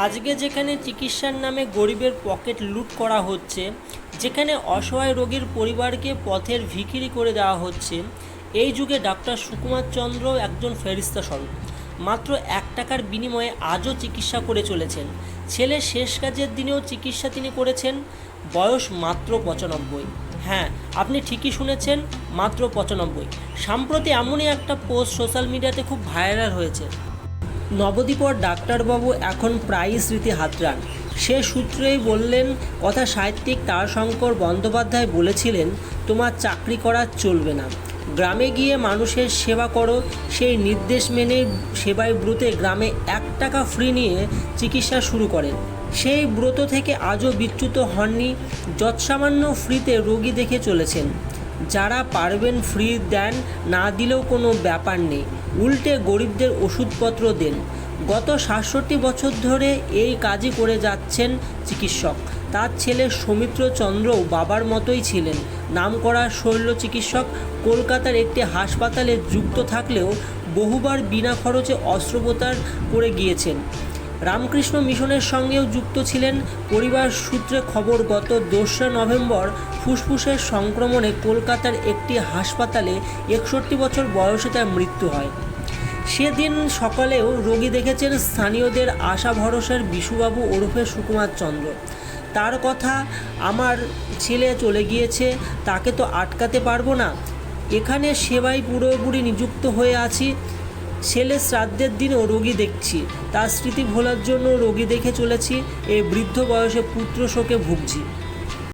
আজকে যেখানে চিকিৎসার নামে গরিবের পকেট লুট করা হচ্ছে, যেখানে অসহায় রোগীর পরিবারকে পথের ভিখিরি করে দেওয়া হচ্ছে, এই যুগে ডক্টর সুকুমার চন্দ্র একজন ফেরিস্তা স্বরূপ। মাত্র 1 টাকার বিনিময়ে আজও চিকিৎসা করে চলেছেন। ছেলের শেষ কাজের দিনেও চিকিৎসা তিনি করেছেন। বয়স মাত্র 95। হ্যাঁ, আপনি ঠিকই শুনেছেন, মাত্র 95। সম্প্রতি এমনই একটা পোস্ট সোশ্যাল মিডিয়াতে খুব ভাইরাল হয়েছে। নবদ্বীপর ডাক্তারবাবু এখন প্রায়ই স্মৃতি হাতড়ান। সে সূত্রেই বললেন, কথা সাহিত্যিক তারাশঙ্কর বন্দ্যোপাধ্যায় বলেছিলেন, তোমার চাকরি করা চলবে না, গ্রামে গিয়ে মানুষের সেবা করো। সেই নির্দেশ মেনে সেবায় ব্রতে গ্রামে 1 টাকা ফ্রি নিয়ে চিকিৎসা শুরু করেন। সেই ব্রত থেকে আজও বিচ্যুত হননি। যৎসামান্য ফ্রিতে রোগী দেখে চলেছেন। যারা পারবেন ফ্রি দেন, না দিলেও কোনো ব্যাপার নেই, উল্টে গরিবদের ওষুধপত্র দেন। গত 67 বছর ধরে এই কাজই করে যাচ্ছেন চিকিৎসক। তার ছেলে সৌমিত্র চন্দ্রও বাবার মতোই ছিলেন নামকরা শল্য চিকিৎসক। কলকাতার একটি হাসপাতালে যুক্ত থাকলেও বহুবার বিনা খরচে অস্ত্রোপচার করে গিয়েছেন। রামকৃষ্ণ মিশনের সঙ্গেও যুক্ত ছিলেন। পরিবার সূত্রে খবর, গত 2রা নভেম্বর ফুসফুসের সংক্রমণে কলকাতার একটি হাসপাতালে 61 বছর বয়সে তার মৃত্যু হয়। সেদিন সকালেও রোগী দেখেছেন স্থানীয়দের আশা ভরসার বিশুবাবু ওরফে সুকুমার চন্দ্র। তার কথা, আমার ছেলে চলে গিয়েছে, তাকে তো আটকাতে পারবো না, এখানে সেবায় পুরোপুরি নিযুক্ত হয়ে আছি। ছেলে শ্রাদ্ধের দিনও রোগী দেখছি, তার স্মৃতি ভোলার জন্য রোগী দেখে চলেছি। এই বৃদ্ধ বয়সে পুত্র শোকে ভুগছি।